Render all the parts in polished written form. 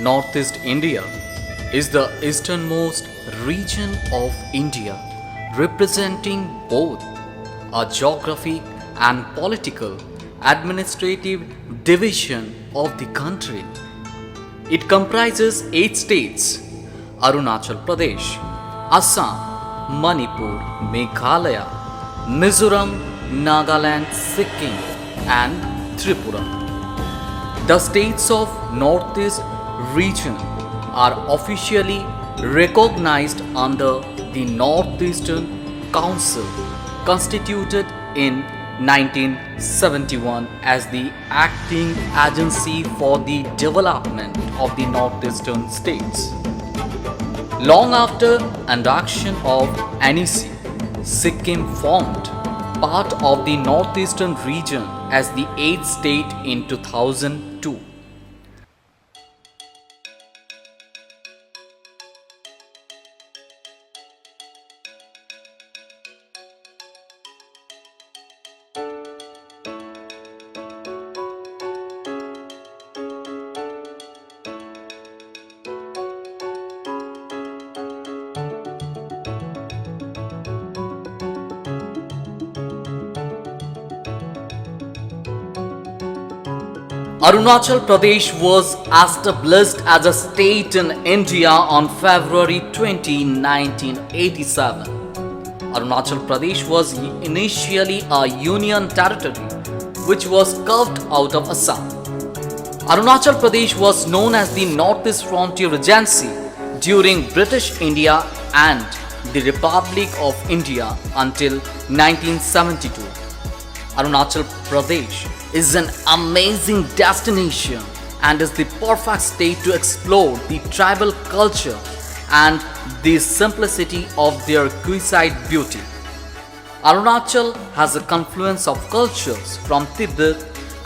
Northeast India is the easternmost region of India, representing both a geographic and political administrative division of the country. It comprises 8 states: Arunachal Pradesh, Assam, Manipur, Meghalaya, Mizoram, Nagaland, Sikkim, and Tripura. The states of Northeast region are officially recognized under the Northeastern Council, constituted in 1971 as the acting agency for the development of the northeastern states. Long after induction of NEC, Sikkim formed part of the northeastern region as the 8th state in 2002. Arunachal Pradesh was established as a state in India on February 20, 1987. Arunachal Pradesh was initially a union territory which was carved out of Assam. Arunachal Pradesh was known as the Northeast Frontier Regency during British India and the Republic of India until 1972. Arunachal Pradesh is an amazing destination and is the perfect state to explore the tribal culture and the simplicity of their quayside beauty. Arunachal has a confluence of cultures from Tibet,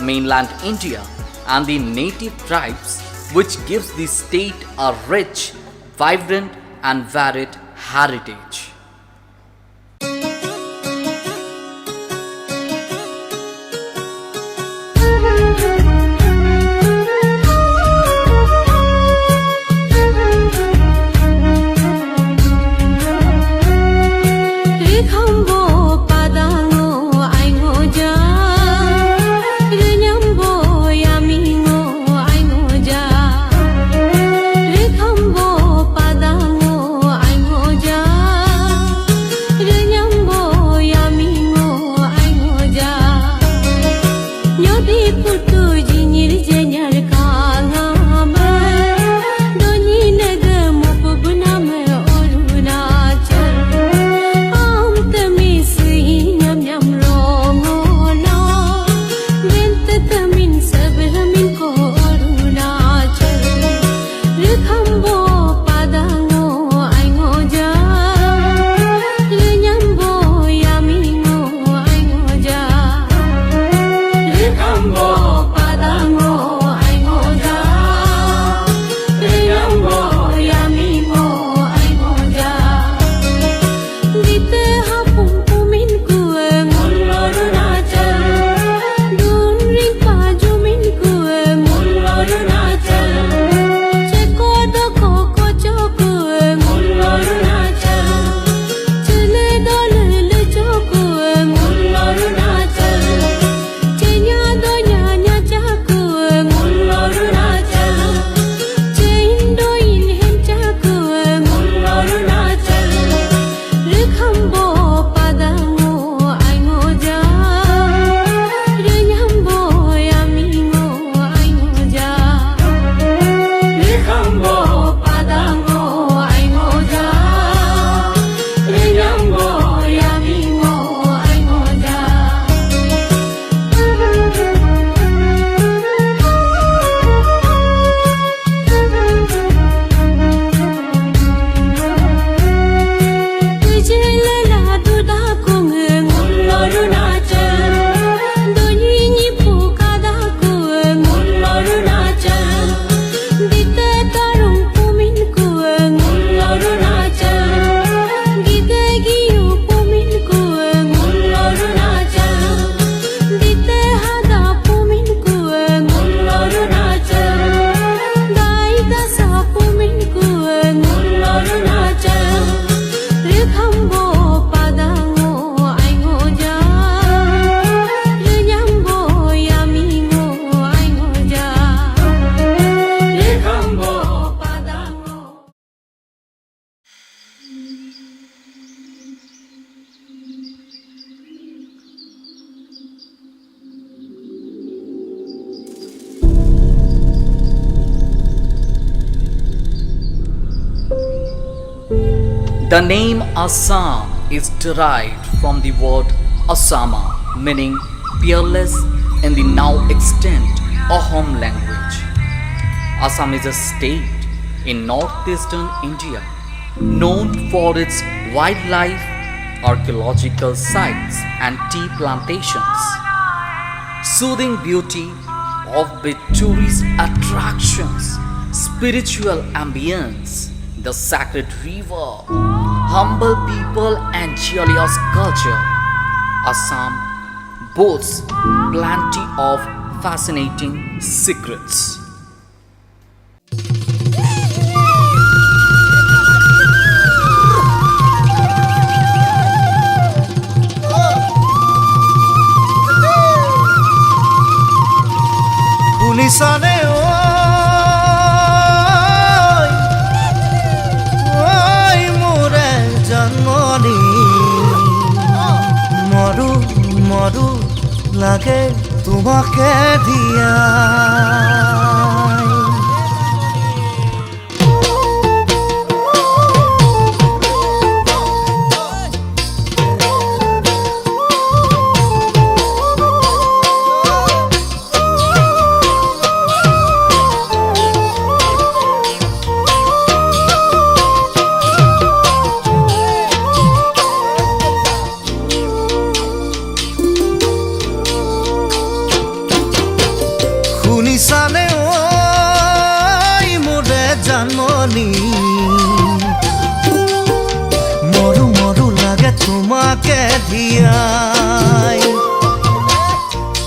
mainland India, and the native tribes, which gives the state a rich, vibrant, and varied heritage. The name Assam is derived from the word Asama, meaning peerless in the now extinct Ahom language. Assam is a state in northeastern India known for its wildlife, archaeological sites, and tea plantations. Soothing beauty, offbeat tourist attractions, spiritual ambience, the sacred river, humble people, and joyous culture. Assam boasts plenty of fascinating secrets. শুনিছানে ঐ মোৰে জন্মনি মৰু মৰু লাগে তোমাকে দিয়া শুনিছানে ঐ মোৰে জন্মনি মৰু মৰু লাগে তোমাকে ধিয়াই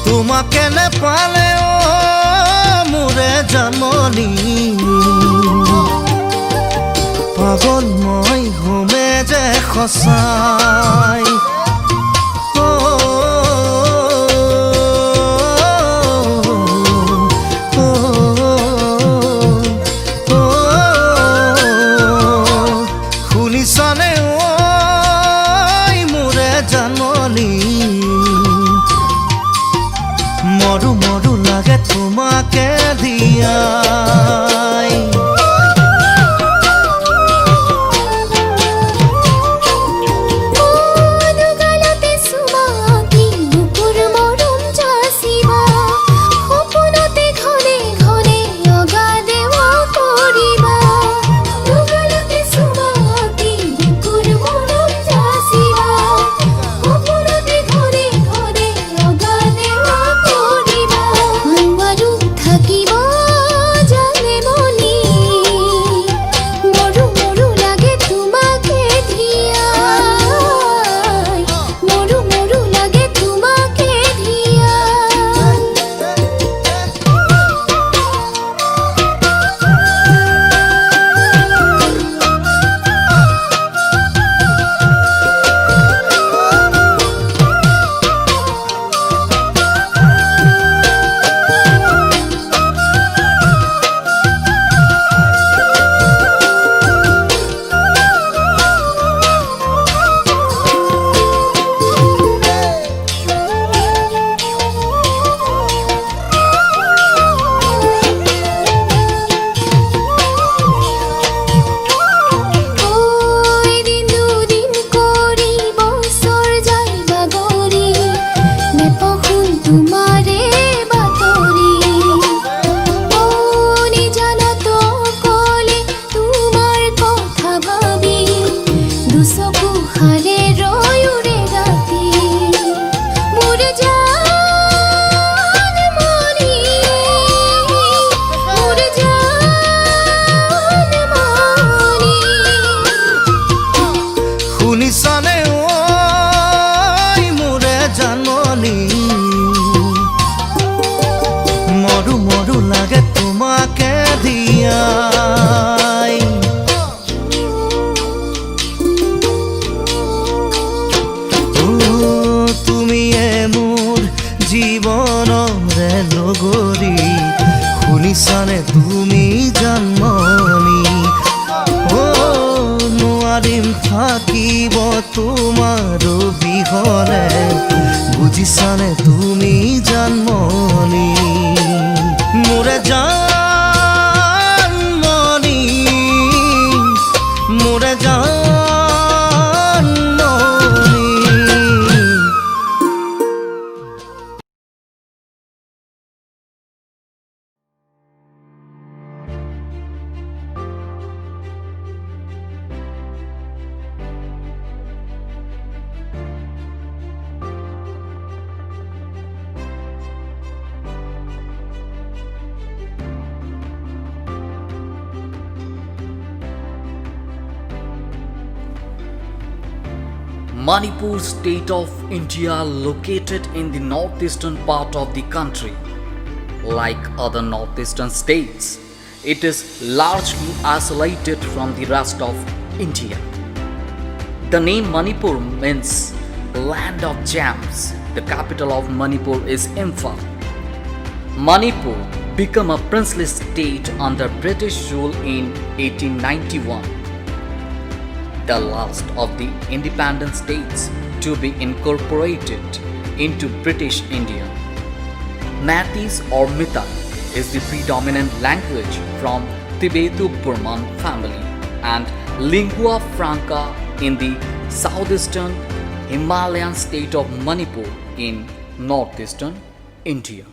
তোমাকে নেপালে মোৰে জন্মনি পাগল মই হোমে যে সঁচাই শুনিছানে ঐ মোৰে জন্মনি মৰু মৰু লাগে তোমাকে দিয়াই শুনিছানে ঐ মোৰে জন্মনি মৰু মৰু লাগে তোমাকে দিয়াই তুমিয়ে মোৰ জীৱনৰে লগৰী শুনিছানে তুমি জন্মনি নোৱাৰিম থাকিব তোমাৰ বিহনে বুজিছানে তুমি জন্মনি মোৰে জন্মনি মোৰে জন্মনি Manipur state of India located in the northeastern part of the country. Like other northeastern states, it is largely isolated from the rest of India. The name Manipur means land of gems. The capital of Manipur is Imphal. Manipur became a princely state under British rule in 1891, the last of the independent states to be incorporated into British India. Matis or Mithal is the predominant language from Tibeto-Burman family and lingua franca in the southeastern Himalayan state of Manipur in northeastern India.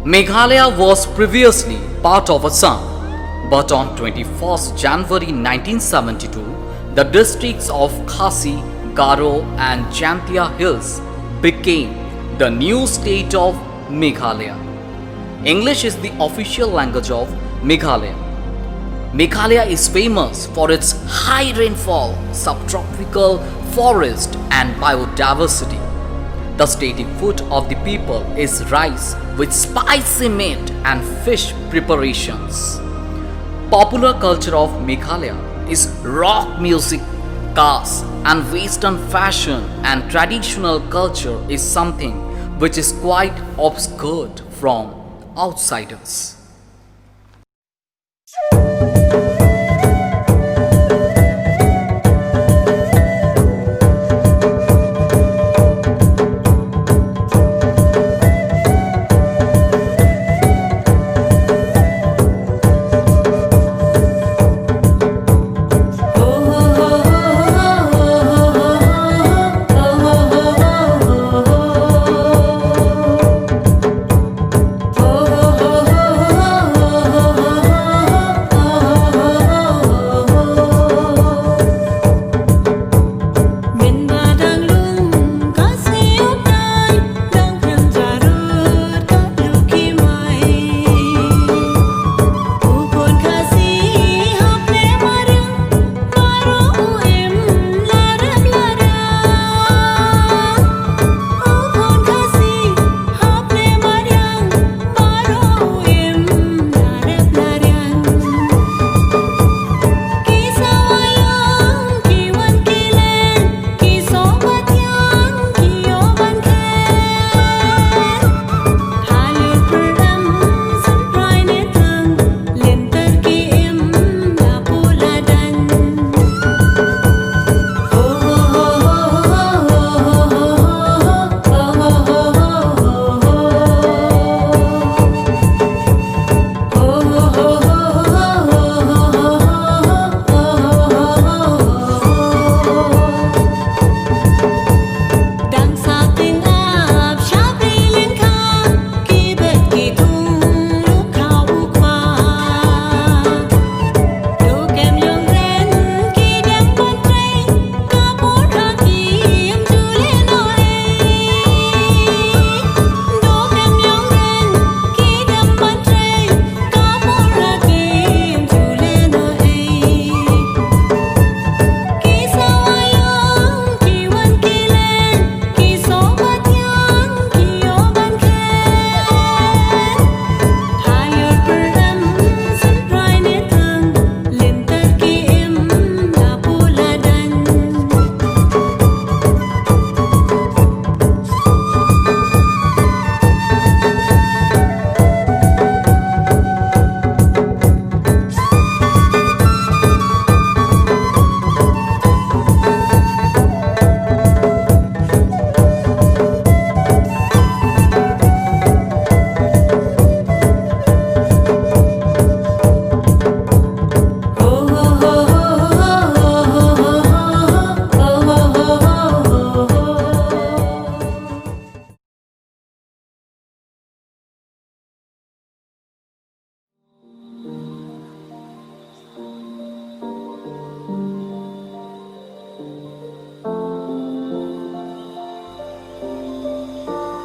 Meghalaya was previously part of Assam, but on 21st January 1972, the districts of Khasi, Garo and Jantia Hills became the new state of Meghalaya. English is the official language of Meghalaya. Meghalaya is famous for its high rainfall, subtropical forest and biodiversity. The staple food of the people is rice with spicy meat and fish preparations. Popular culture of Meghalaya is rock music, cars and western fashion, and traditional culture is something which is quite obscured from outsiders.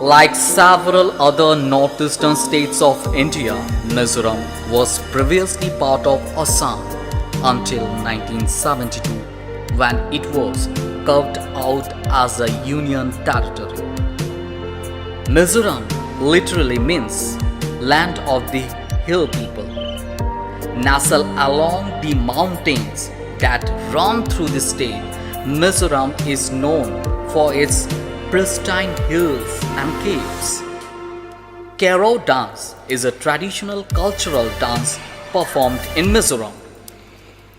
Like several other northeastern states of India, Mizoram was previously part of Assam until 1972, when it was carved out as a union territory. Mizoram literally means land of the hill people. Nestled along the mountains that run through the state, Mizoram is known for its pristine hills and caves. Karo dance is a traditional cultural dance performed in Mizoram.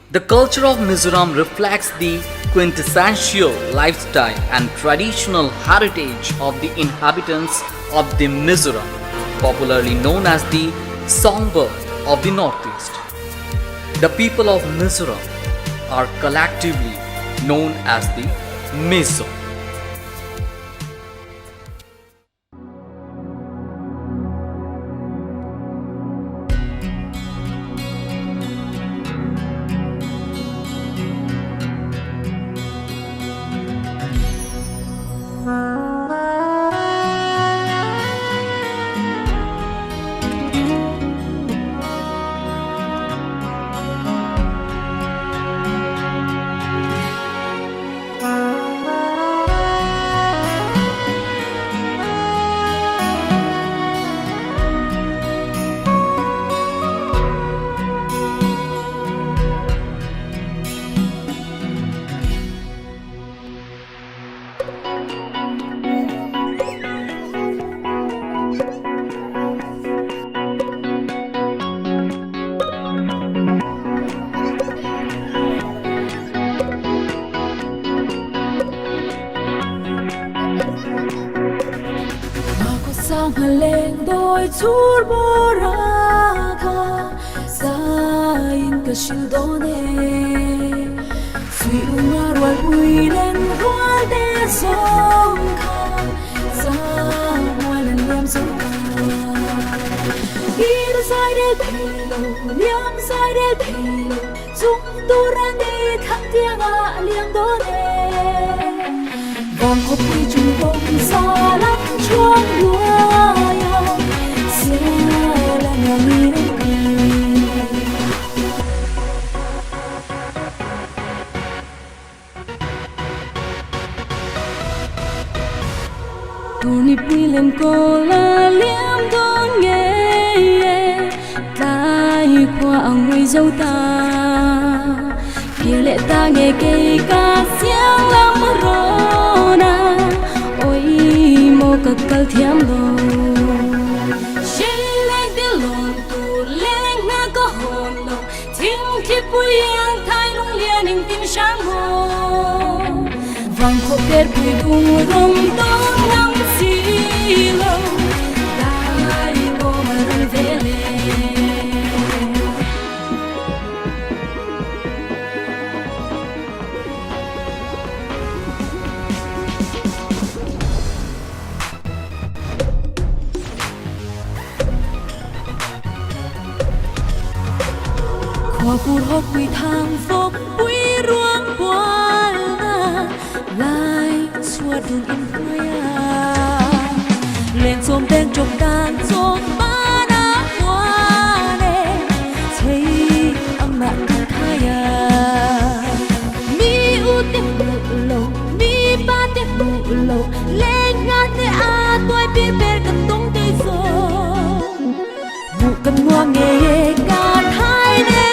The culture of Mizoram reflects the quintessential lifestyle and traditional heritage of the inhabitants of the Mizoram, popularly known as the songbird of the Northeast. The people of Mizoram are collectively known as the Mizo. sang hà lên đôi chút bó ra kha sa in cả siêu đó nè suy umar wal ui lên hoa đê sông kha sa hoa lên liam sông đi sai để thề lâu liam sai để thề lâu chúng tu ra đi thăng thiên à liam đó nè vòng hộp đi chung bông xa lắm chuông đua nhau sẽ là nhà mi đến tu ni pi lên cô la liam đón nghe tai qua ang nguy dâu ta kia lệ ta nghe cây ca xiang lắm rồi na ôi mô cực cơ thiam đồ xin lên tiếng lòng tu lên nga có hồn lòng thiên kiếp bùi yang thay lung liền hình tim sáng hồ vàng khổ kết bùi đùng rồng đón ngắm xì lâu đại cô mà răng về lên hoa phù hót quỳ thang phốc quý ruộng qua la lai xua đường in khoya lên xôm đen trồng đàn xôm ba đã qua nè thấy âm mạ thật hay mi u tiếp mụ lâu mi ba tiếp mụ lâu lên ngát để a tôi biết bên cầm tung cây rồi mụ cầm ngoa nghề cạn hai đêm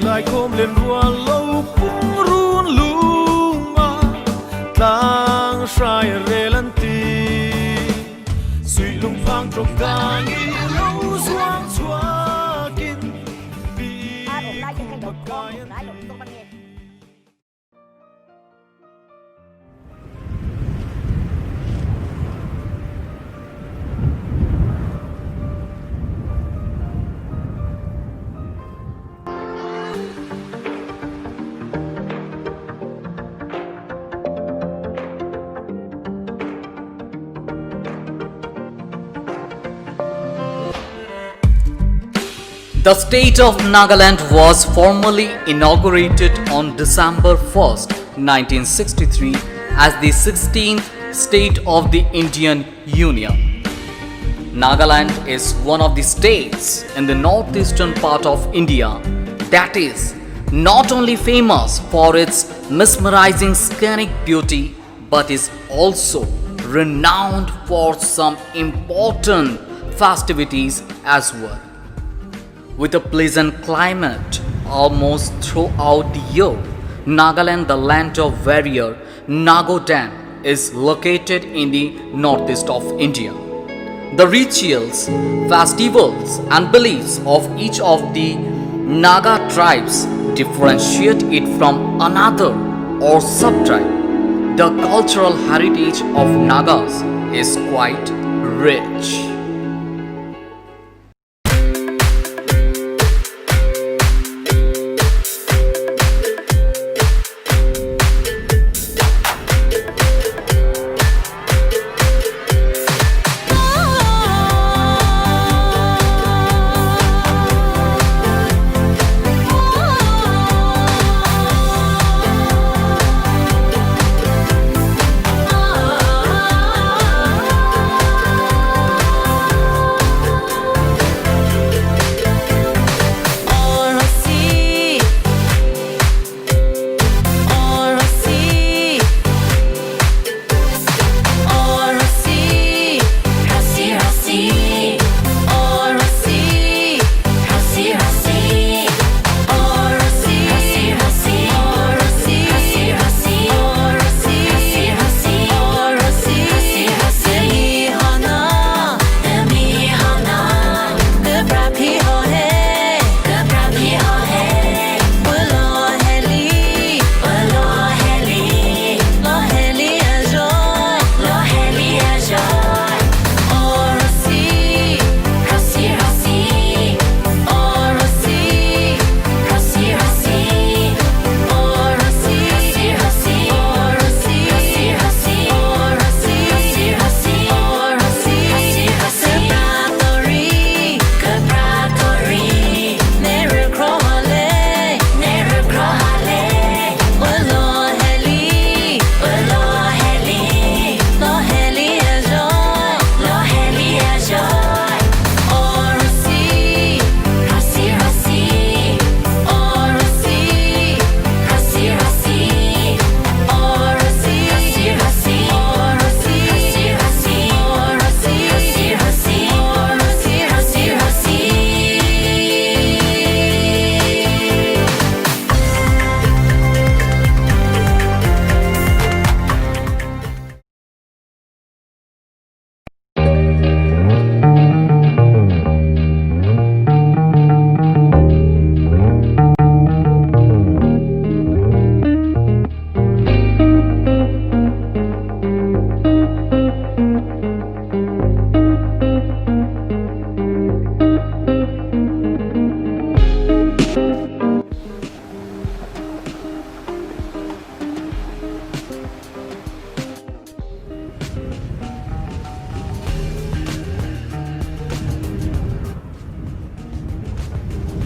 lại khom lên rùa lâu cũng run lunga tang sai re lan ti suy lung phang trọc gan lâu xoang xoa kin vì mặc cái The state of Nagaland was formally inaugurated on December 1st, 1963 as the 16th state of the Indian Union. Nagaland is one of the states in the northeastern part of India that is not only famous for its mesmerizing scenic beauty but is also renowned for some important festivities as well. With a pleasant climate almost throughout the year, Nagaland, the land of warrior Nago Dam, is located in the northeast of India. The rituals, festivals and beliefs of each of the Naga tribes differentiate it from another or sub-tribe. The cultural heritage of Nagas is quite rich.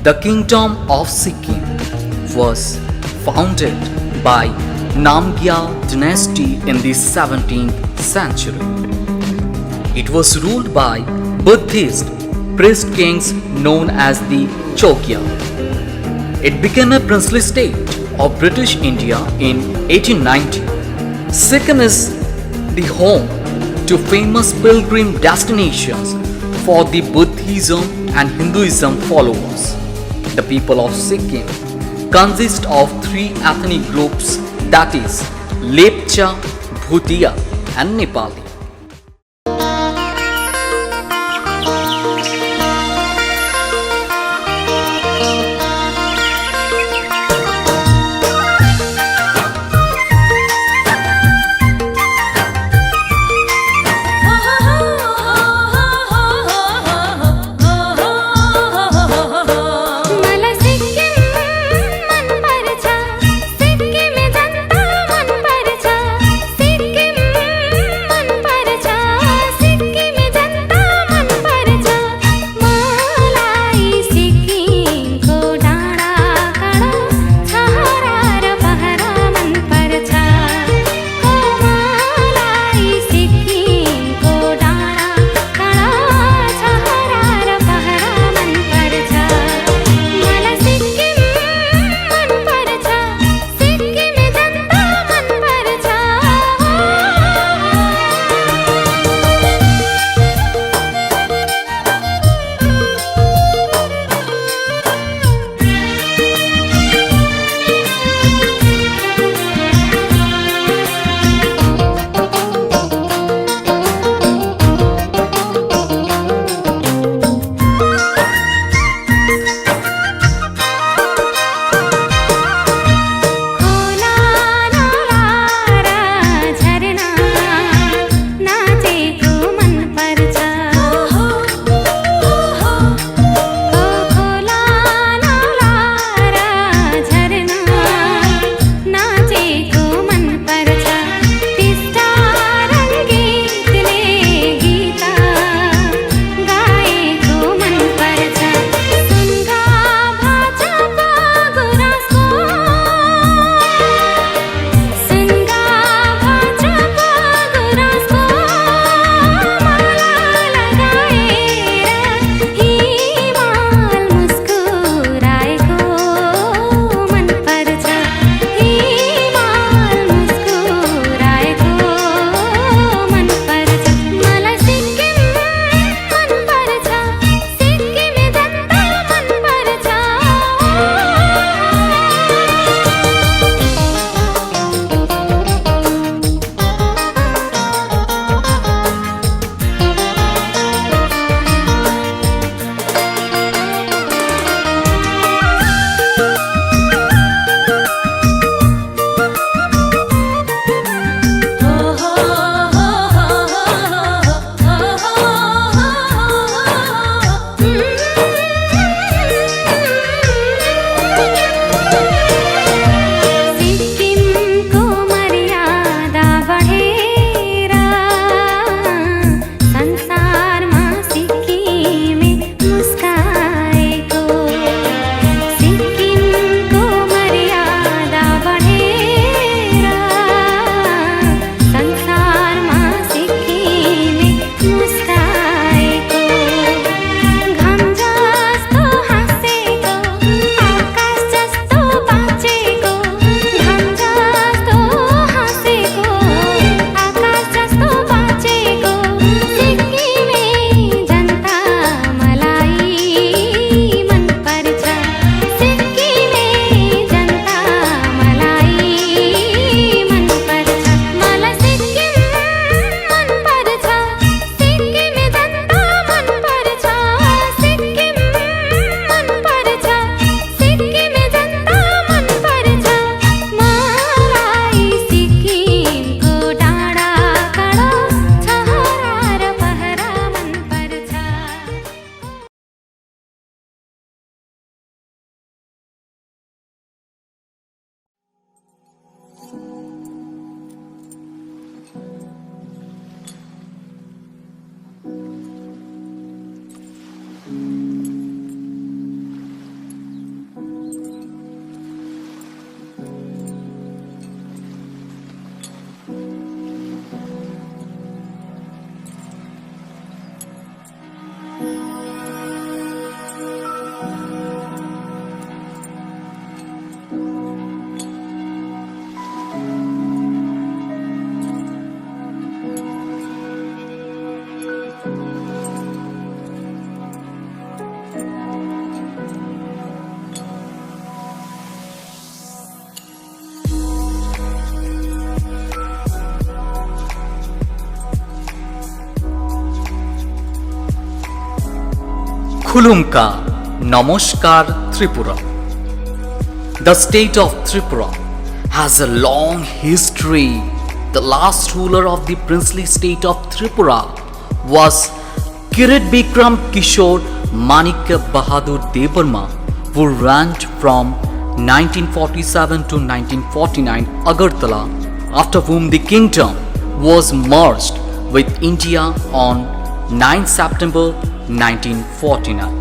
The kingdom of Sikkim was founded by Namgyal dynasty in the 17th century. It was ruled by Buddhist priest kings known as the Chokya. It became a princely state of British India in 1890. Sikkim is the home to famous pilgrim destinations for the Buddhism and Hinduism followers. The people of Sikkim consist of three ethnic groups, that is Lepcha, Bhutia and Nepali. मला सिक्किम मन पर्छ सिक्किमे जनता मन पर्छ सिक्किम मन Khulumka, Namaskar, Tripura. The state of Tripura has a long history. The last ruler of the princely state of Tripura was Kirit Bikram Kishore Manikya Bahadur Devarma, who reigned from 1947 to 1949 Agartala, after whom the kingdom was merged with India on 9 September 1949.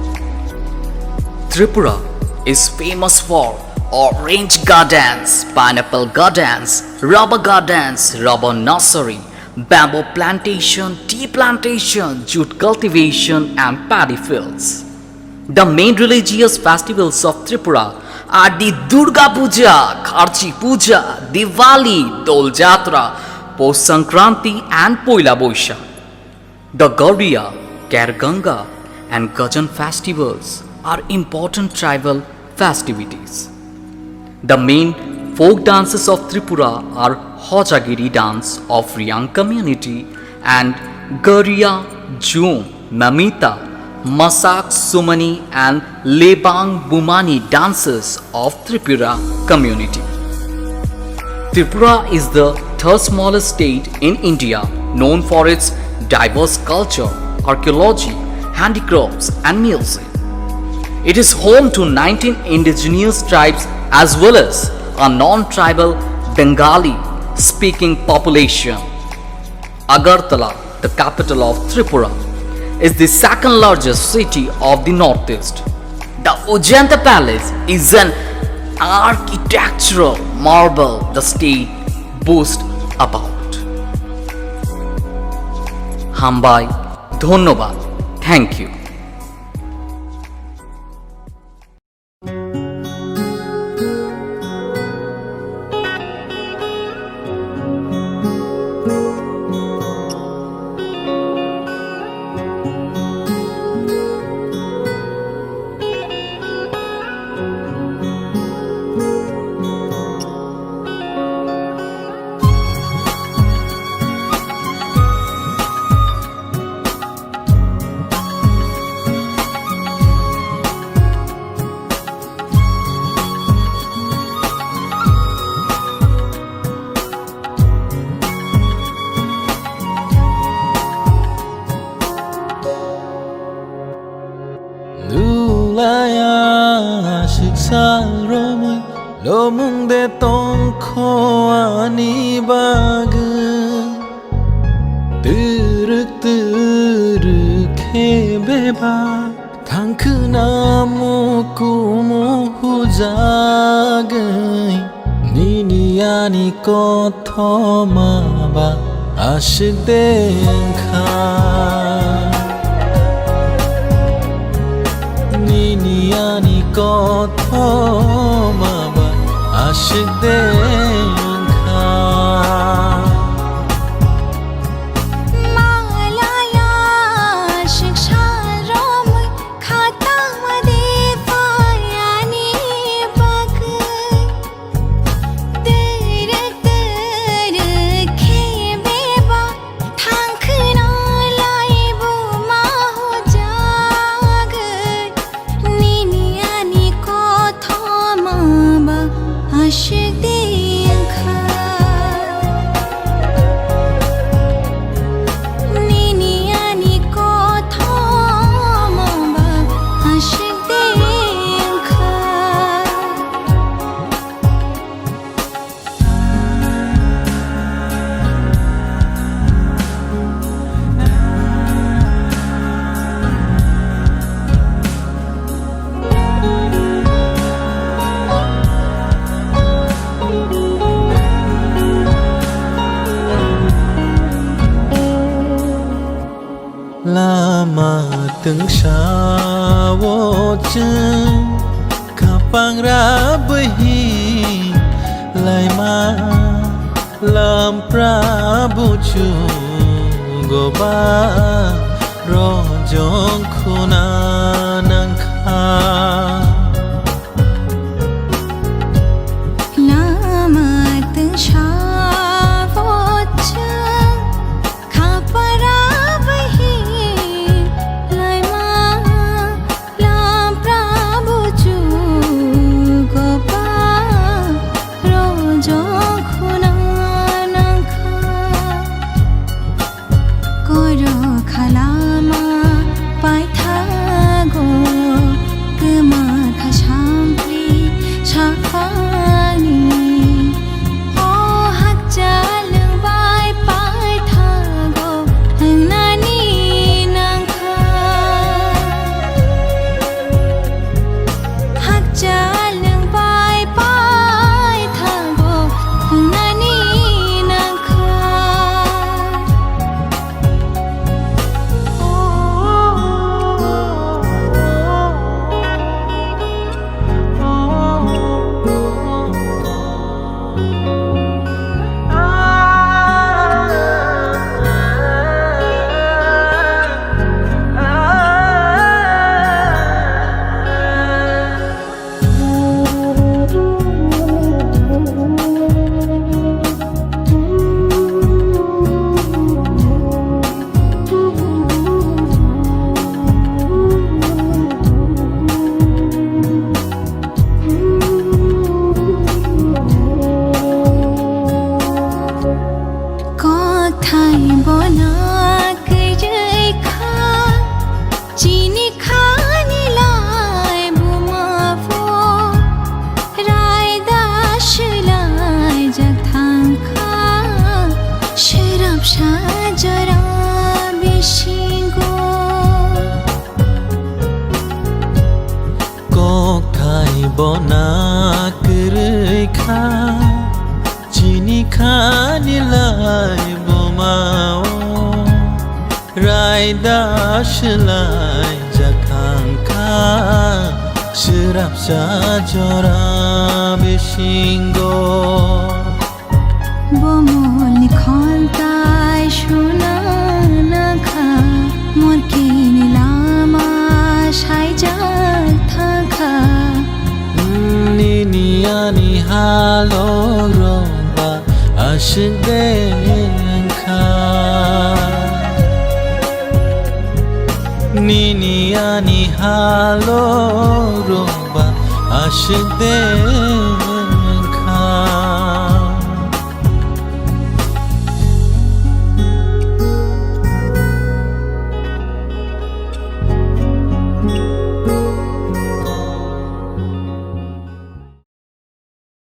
Tripura is famous for orange gardens, pineapple gardens, rubber nursery, bamboo plantation, tea plantation, jute cultivation and paddy fields. The main religious festivals of Tripura are the Durga Puja, Kharchi Puja, Diwali, Dol Jatra, Posh Sankranti and Poila Boishakh. The Gaudiya, Khair-Ganga and Gajan festivals are important tribal festivities. The main folk dances of Tripura are Hojagiri dance of Riyang community and Gariya, Jhum, Namita, Masak Sumani and Lebang Bumani dances of Tripura community. Tripura is the third smallest state in India, known for its diverse culture, archaeology, handicrafts and music. It is home to 19 indigenous tribes as well as a non-tribal Bengali speaking population. Agartala, the capital of Tripura, is the second largest city of the northeast. The Ajanta Palace is an architectural marvel the state boasts about. Hambai, Dhonnobad. Thank you. Lulaya shiksa romui lomung de tong kho ani bag tırık khebeba thankna mu kumu hujagai nini ani kothoma ba ashik dekha Niniani kothoma ba ashik dekha Malaya shiksha romui khata made payani bag tir khebe ba thankna laibu ma ho jag nini ani kothoma ba ashik lama từng sao chân kapang ra bơi lại mà làm Prabhu chu goba ro jong khuna nang kha lama từng sao chân khapara bahi lại mà làm Prabhu chu gopa ro jong khuna nang kha koro khalama pai tha go kema kha shampli chakani o hak jalung bai pai tha go nani nang kha hak jalung bai pai tha go nani nang kha có thay bona cái rơi kha chỉ ni kha ni lại bu ma vô rai da lại jak thang kha shirap sha jara bishingo có thay bona cười kha chini kha ni lai bo mao rai da shlai jakhang kha shirap sa jora bishingo bomol ni khol tai shuna na kha mor ki ni lama shai jak tha kha ni ni ani halo ro ba ashden kha ni ni ani halo ro ba ashden kha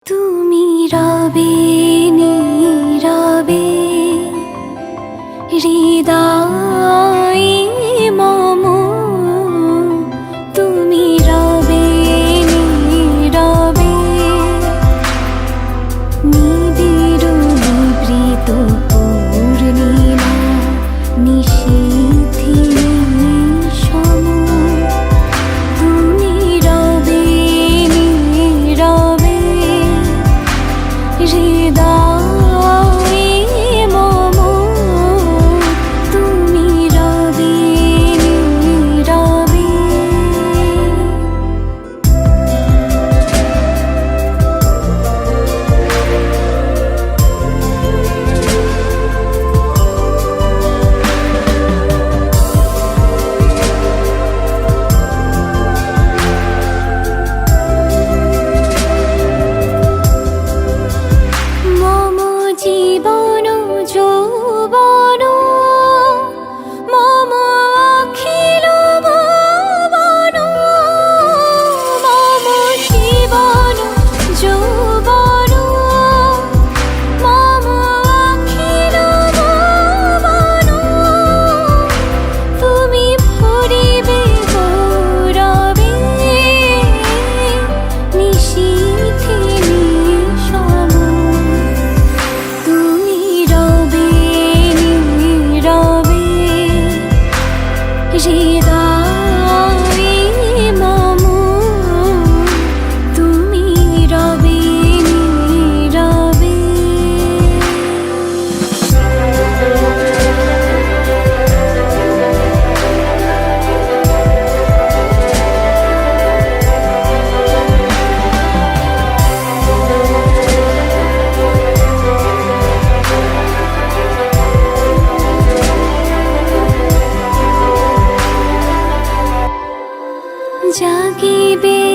তুমি রবে নীরবে হৃদয় মম তুমি রবে নীরবে হৃদয় মমু তুমি রবে নীরবে। জাগিবে